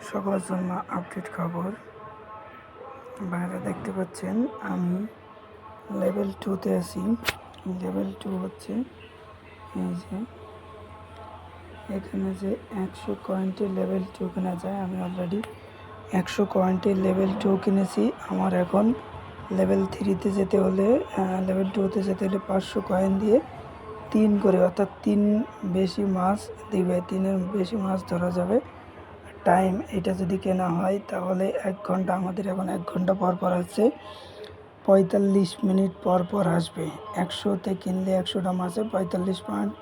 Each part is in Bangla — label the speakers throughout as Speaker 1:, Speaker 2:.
Speaker 1: সকলের জন্য আপডেট খবর। বাইরে দেখতে পাচ্ছেন আমি লেভেল 2-তে আছি। লেভেল 2 হচ্ছে এই যে এখানে যে 100 কয়েন্টে লেভেল 2 কেনা যায়। আমি অলরেডি 100 কয়েন্টে লেভেল 2 কিনেছি। আমার এখন লেভেল 3-তে যেতে হলে লেভেল 2-তে যেতে হলে 500 কয়েন দিয়ে 3 করে, অর্থাৎ 3 বেশি মাছ দিবে, 3-এর বেশি মাছ ধরা যাবে। টাইম এটা যদি কেনা হয় তাহলে 1 ঘন্টা, আমাদের এখন 1 ঘন্টা পর পর আসছে, 45 মিনিট পর পর আসবে। 100-তে কিনলে 100টা মাছে 45 মিনিট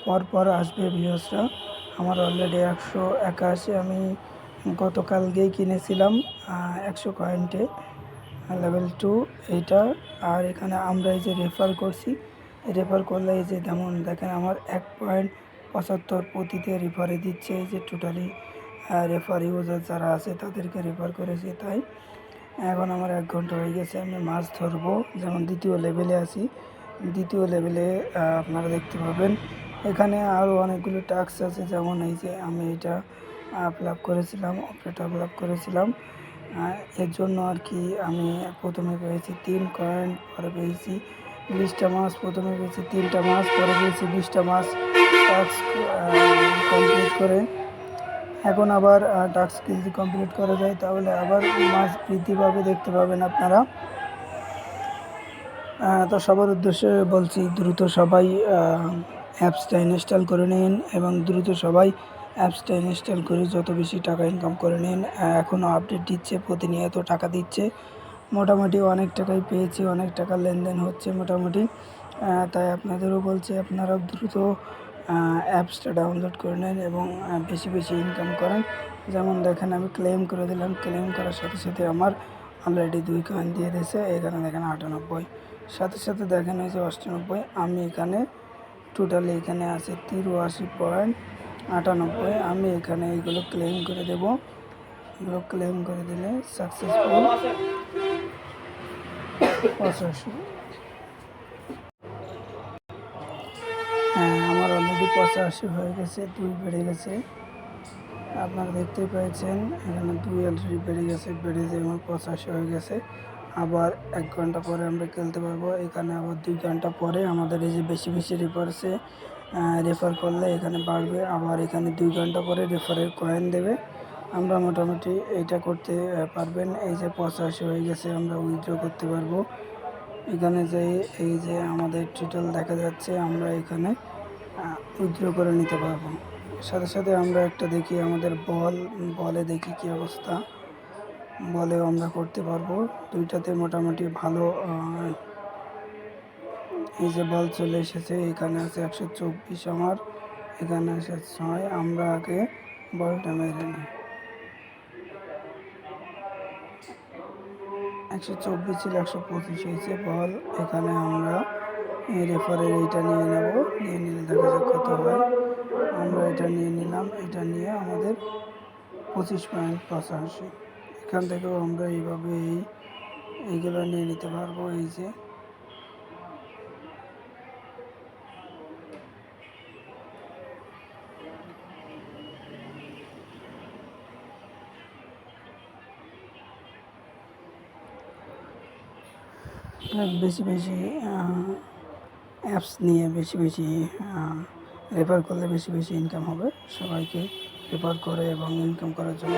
Speaker 1: পর পর আসবে ভিউয়ার্সরা। আমার অলরেডি 181, আমি গতকালকেই কিনেছিলাম 100 কয়েন্টে লেভেল 2 এইটা। আর এখানে আমরা এই যে রেফার করছি, রেফার করলে এই যে যেমন দেখেন আমার 1.75 প্রতিতে রেফারে দিচ্ছে। এই যে টোটালি রেফার ইউজার যারা আছে তাদেরকে রেফার করেছি। তাই এখন আমার 1 ঘন্টা হয়ে গেছে, আমি মাছ ধরবো। যেমন দ্বিতীয় লেভেলে আছি, দ্বিতীয় লেভেলে আপনারা দেখতে পাবেন এখানে আরও অনেকগুলো টাস্ক আছে। যেমন এই যে আমি এটা আপলোড করেছিলাম, অপারেটর আপলোড করেছিলাম, এর জন্য আর কি আমি প্রথমে পেয়েছি 3 কয়েন, পরে পেয়েছি 20টা মাছ, প্রথমে পেয়েছি 3টা মাছ, পরে পেয়েছি 20টা মাছ। টাস্ক কমপ্লিট করে এখন আবার টাস্ক যদি কমপ্লিট করা যায় তাহলে আবার মাছ বৃদ্ধি পাবে, দেখতে পাবেন আপনারা। তো সবার উদ্দেশ্যে বলছি, দ্রুত সবাই অ্যাপসটা ইনস্টল করে নিন এবং দ্রুত সবাই অ্যাপসটা ইনস্টল করে যত বেশি টাকা ইনকাম করে নিন। এখনও আপডেট দিচ্ছে, প্রতিনিয়ত টাকা দিচ্ছে, মোটামুটি অনেক টাকাই পেয়েছি, অনেক টাকা লেনদেন হচ্ছে মোটামুটি। তাই আপনাদেরও বলছি আপনারা দ্রুত অ্যাপসটা ডাউনলোড করে নেন এবং বেশি বেশি ইনকাম করেন। যেমন দেখেন আমি ক্লেম করে দিলাম, ক্লেম করার সাথে সাথে আমার অলরেডি 2 কয়েন দিয়ে দিয়েছে। এখানে দেখেন 98, সাথে সাথে দেখেন এই যে 98। আমি এখানে টোটালি এখানে আছে 83.98। আমি এখানে এইগুলো ক্লেম করে দেব। এগুলো ক্লেম করে দিলে সাকসেসফুল 85। আমার অলরেডি 85 হয়ে গেছে, 2 বেড়ে গেছে। আপনারা দেখতেই পেয়েছেন এখানে 2 অলরেডি বেড়ে গেছে, বেড়ে যে আমার 85 হয়ে গেছে। আবার 1 ঘন্টা পরে আমরা খেলতে পারবো। এখানে আবার 2 ঘন্টা পরে আমাদের এই যে বেশি বেশি রেফারসে রেফার করলে এখানে বাড়বে। আবার এখানে 2 ঘন্টা পরে রেফারের কয়েন দেবে। আমরা মোটামুটি এইটা করতে পারবেন। এই যে 85 হয়ে গেছে, আমরা উইথড্র করতে পারবো। এখানে যে এই যে আমাদের টোটাল দেখা যাচ্ছে, আমরা এখানে উইথড্র করে নিতে পারবো। সাথে সাথে আমরা একটা দেখি আমাদের বলে দেখি কি অবস্থা, বলেও আমরা করতে পারবো। দুইটাতে মোটামুটি ভালো। এই যে বল চলে এসেছে, এখানে আছে 124, আমার এখানে আছে 6। আমরা আগে বলটা মেরে নিই। 124 ছিল, 125 হয়েছে বল। এখানে আমরা রেফারের এইটা নিয়ে নেব, নিয়ে নিলে দেখা যাক কত হয়। আমরা এটা নিয়ে নিলাম, এটা নিয়ে আমাদের 25.85। এখান থেকেও আমরা এইভাবে এইগুলো নিয়ে নিতে পারবো। এই যে বেশি বেশি অ্যাপস নিয়ে বেশি বেশি রেফার করলে বেশি বেশি ইনকাম হবে। সবাইকে রেফার করে এবং ইনকাম করার জন্য